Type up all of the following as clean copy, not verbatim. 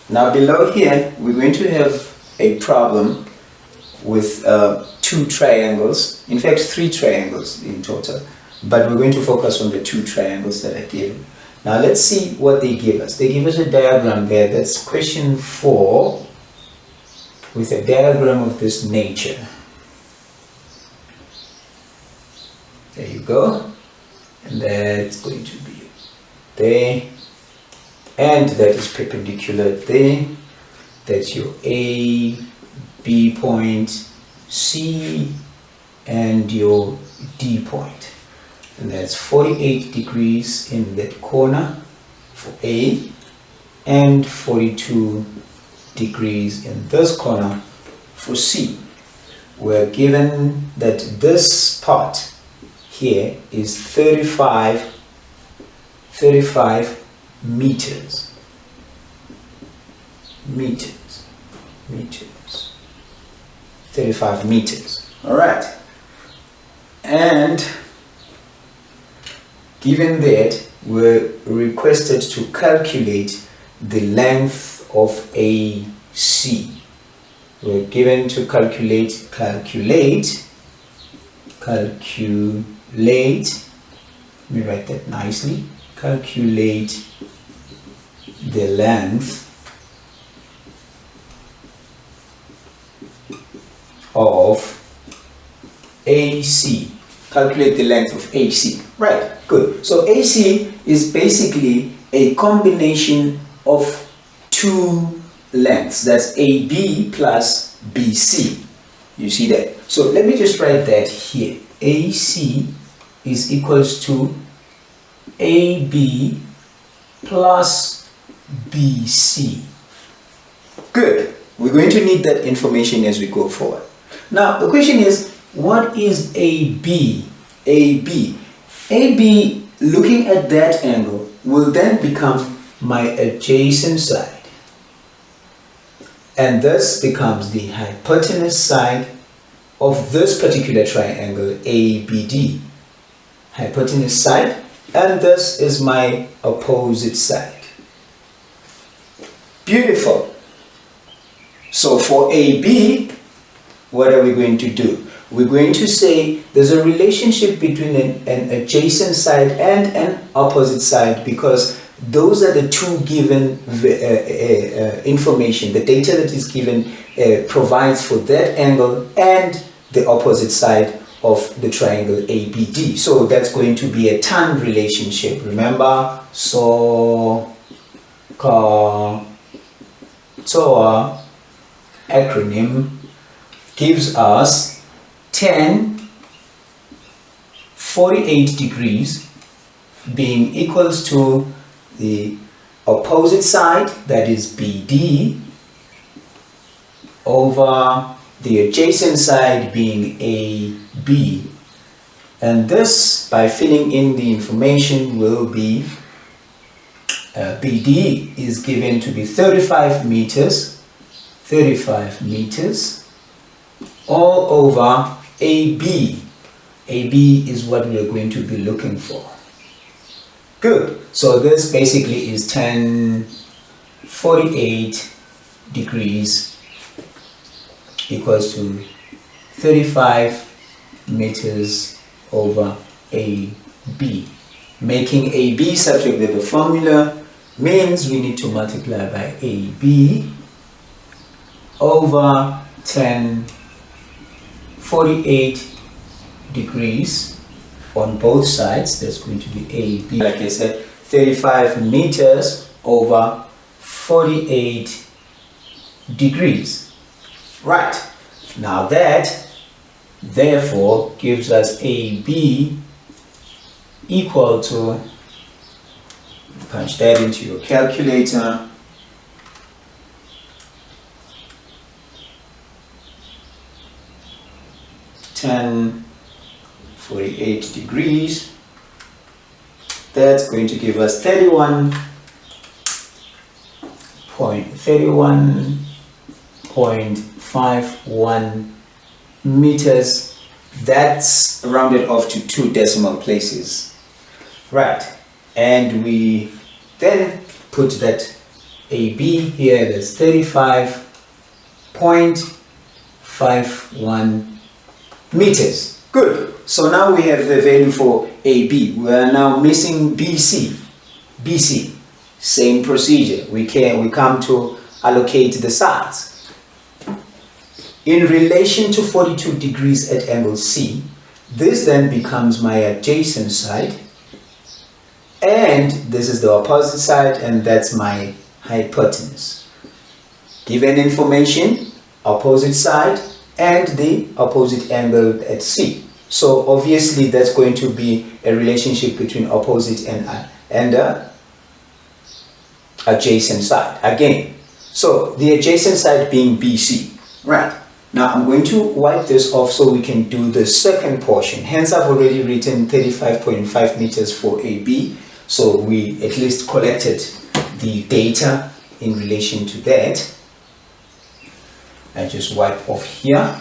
Now below here, we're going to have a problem with two triangles, in fact 3 triangles in total, but we're going to focus on the 2 triangles that are given. Now let's see what they give us. They give us a diagram there. That's question 4 with a diagram of this nature. There you go. And that's going to be there. And that is perpendicular there. That's your A, B point, C, and your D point. And that's 48 degrees in that corner for A, and 42 degrees in this corner for C. We're given that this part here is 35 meters. 35 meters. All right. And given that, we're requested to calculate the length of AC. We're given to calculate, let me write that nicely, calculate the length of AC. Calculate the length of AC. Right, good. So AC is basically a combination of 2 lengths. That's AB plus BC. You see that? So let me just write that here. AC is equals to AB plus BC. Good. We're going to need that information as we go forward. Now the question is, what is AB? AB, looking at that angle, will then become my adjacent side. And this becomes the hypotenuse side of this particular triangle ABD. Hypotenuse side, and this is my opposite side. Beautiful. So for AB, what are we going to do? We're going to say there's a relationship between an adjacent side and an opposite side, because those are the 2 given information. The data that is given provides for that angle and the opposite side of the triangle ABD. So that's going to be a tan relationship. Remember, so, ka, toa acronym gives us tan 48 degrees being equals to the opposite side, that is BD, over the adjacent side being AB. And this, by filling in the information, will be BD is given to be 35 meters all over AB. AB is what we are going to be looking for. Good. So this basically is tan 48 degrees equals to 35 meters over AB. Making AB subject to the formula means we need to multiply by AB over tan 48 degrees on both sides. That's going to be AB. Like I said, 35 meters over 48 degrees. Right. Now that therefore gives us AB equal to, punch that into your calculator, tan 48 degrees. That's going to give us 31.51 meters. That's rounded off to 2 decimal places. Right. And we then put that AB here, that's 35.51 meters. Good. So now we have the value for AB. We are now missing BC. BC. Same procedure. We come to allocate the sides. In relation to 42 degrees at angle C, this then becomes my adjacent side, and this is the opposite side, and that's my hypotenuse. Given information, opposite side, and the opposite angle at C. So obviously that's going to be a relationship between opposite and adjacent side again. So the adjacent side being BC. Right. Now I'm going to wipe this off so we can do the second portion. Hence I've already written 35.5 meters for AB. So we at least collected the data in relation to that. I just wipe off here.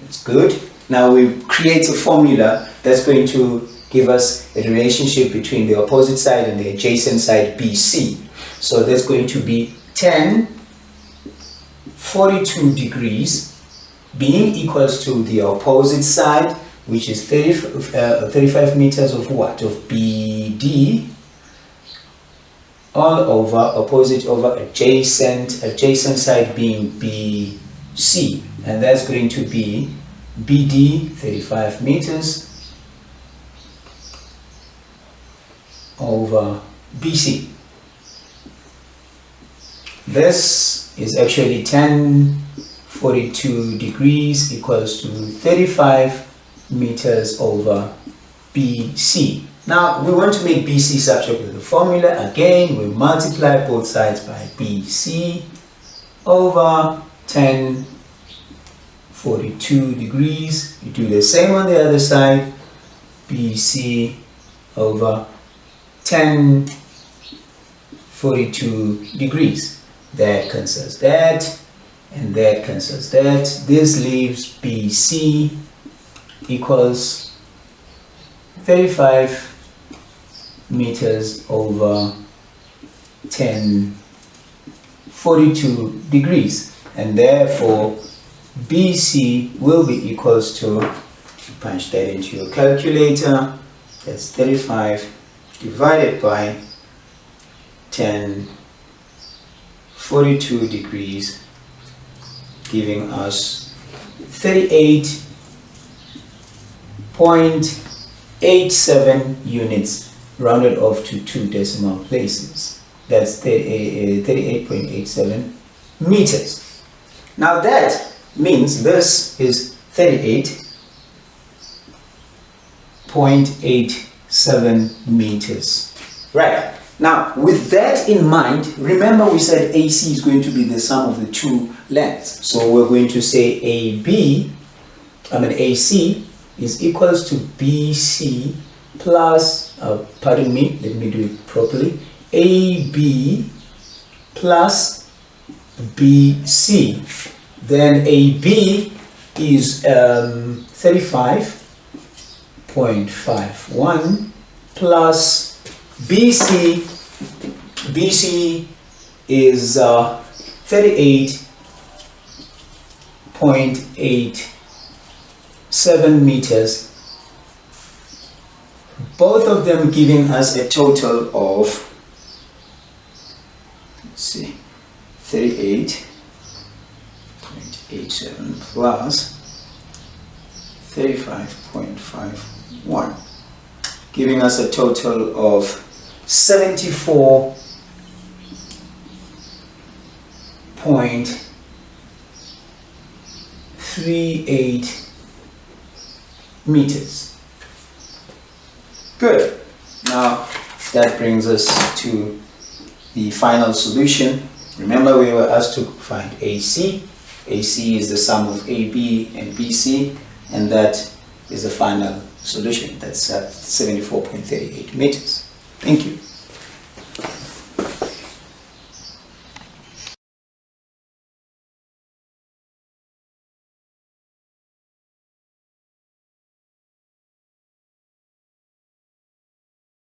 That's good. Now we create a formula that's going to give us a relationship between the opposite side and the adjacent side BC. So that's going to be 42 degrees being equals to the opposite side, which is 35 meters of what? Of BD, all over opposite over adjacent side being BC, and that's going to be BD 35 meters over BC. This is actually 42 degrees equals to 35 meters over BC. Now we want to make BC subtract with the formula. Again, we multiply both sides by BC over 42 degrees. You do the same on the other side. BC over 42 degrees. That cancels that, and that cancels that. This leaves BC equals 35 meters over 42 degrees, and therefore BC will be equals to, punch that into your calculator, that's 35 divided by 42 degrees, giving us 38.87 units, rounded off to 2 decimal places. That's 38.87 meters. Now that means this is 38.87 meters. Right. Now, with that in mind, remember we said AC is going to be the sum of the two lengths. So we're going to say AC is equals to BC plus, pardon me, let me do it properly, AB plus BC. Then AB is 35.51 plus BC is 38.87 meters, both of them giving us a total of, let's see, 38.87 plus 35.51, giving us a total of 74.38 meters. Good. Now that brings us to the final solution. Remember we were asked to find AC. AC is the sum of AB and BC, and that is the final solution. That's at 74.38 meters. Thank you.